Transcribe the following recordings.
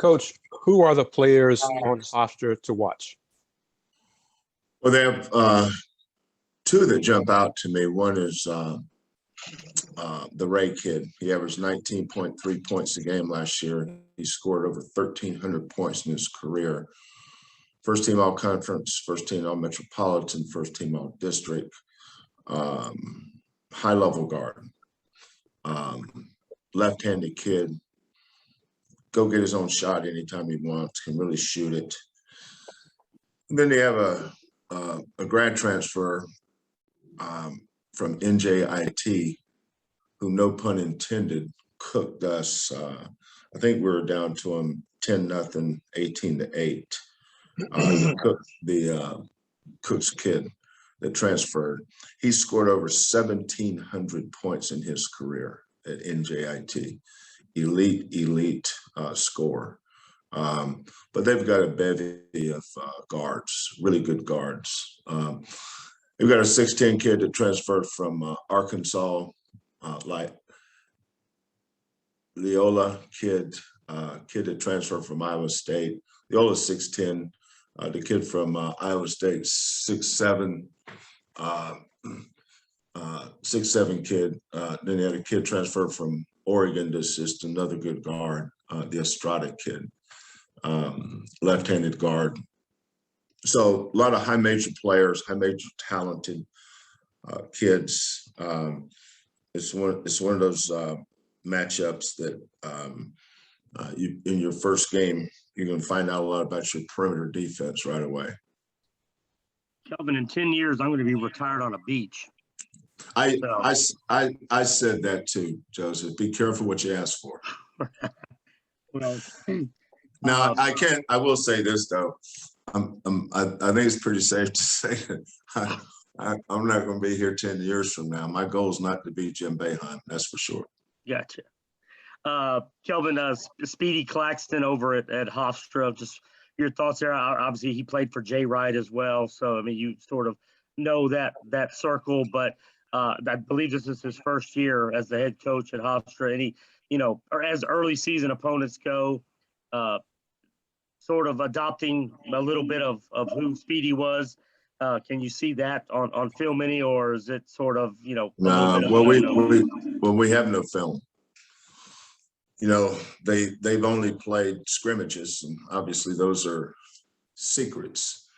Coach, who are the players on Hofstra to watch? Well, they have two that jump out to me. One is the Ray kid. He averaged 19.3 points a game last year. He scored over 1,300 points in his career. First team all conference, first team all metropolitan, first team all district, high level guard, left-handed kid. Go get his own shot anytime he wants, can really shoot it. And then they have a grad transfer from NJIT, who, no pun intended, cooked us. I think we were down to him 10-0, 18-8. The Cooks kid that transferred, he scored over 1,700 points in his career at NJIT. Elite score. But they've got a bevy of guards, really good guards. We've got a 6'10" kid that transferred from Arkansas, like Leola kid that transferred from Iowa State. Leola's 6'10". The kid from Iowa State, 6'7", 6'7" kid. Then they had a kid transfer from Oregon that's just another good guard, the Estrada kid, left-handed guard. So a lot of high major players, high major talented kids. It's one of those matchups that in your first game, you're going to find out a lot about your perimeter defense right away. Kelvin, in 10 years, I'm going to be retired on a beach. I said that too, Joseph. Be careful what you ask for. Well, now I will say this though. I think it's pretty safe to say that I'm not going to be here 10 years from now. My goal is not to be Jim Boeheim. That's for sure. Gotcha. Kelvin, Speedy Claxton over at Hofstra, just your thoughts there. Obviously, he played for Jay Wright as well. So, I mean, you sort of know that circle, but I believe this is his first year as the head coach at Hofstra. Any, or as early season opponents go, sort of adopting a little bit of who Speedy was. Can you see that on film any, or is it sort of, we have no film. They've only played scrimmages, and obviously those are secrets.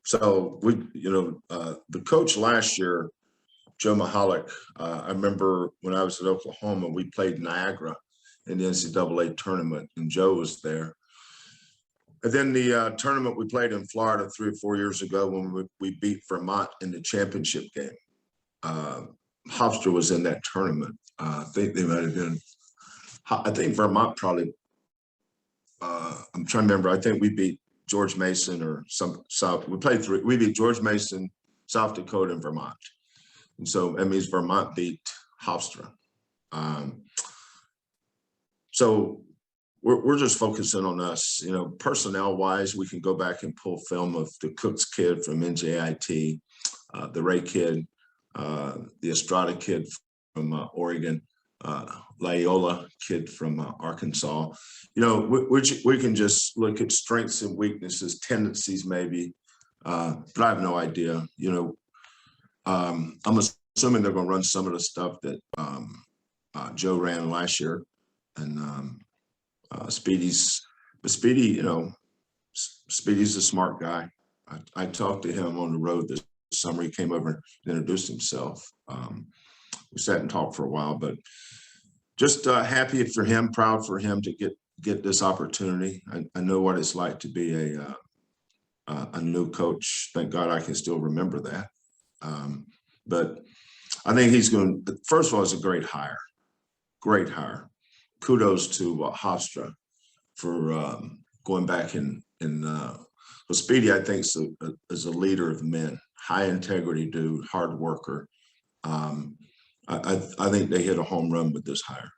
So the coach last year, Joe Mahalik, I remember when I was at Oklahoma, we played Niagara in the NCAA tournament, and Joe was there. And then the tournament we played in Florida 3 or 4 years ago when we beat Vermont in the championship game. Hofstra was in that tournament. I think they might have been. I think Vermont probably. I'm trying to remember. I think we beat George Mason or some South. We played 3. We beat George Mason, South Dakota, and Vermont. And so that means Vermont beat Hofstra. So we're just focusing on us. Personnel wise, we can go back and pull film of the Cooks kid from NJIT, the Ray kid, the Estrada kid from Oregon, Loyola kid from Arkansas. We can just look at strengths and weaknesses, tendencies maybe, but I have no idea. I'm assuming they're going to run some of the stuff that Joe ran last year, and Speedy's a smart guy. I talked to him on the road this summer. He came over and introduced himself. We sat and talked for a while, but just happy for him, proud for him to get this opportunity. I know what it's like to be a new coach. Thank God I can still remember that. But I think he's going to, first of all, it's a great hire. Great hire. Kudos to Hofstra for going back and Speedy, I think, is a leader of men, high integrity dude, hard worker. I think they hit a home run with this hire.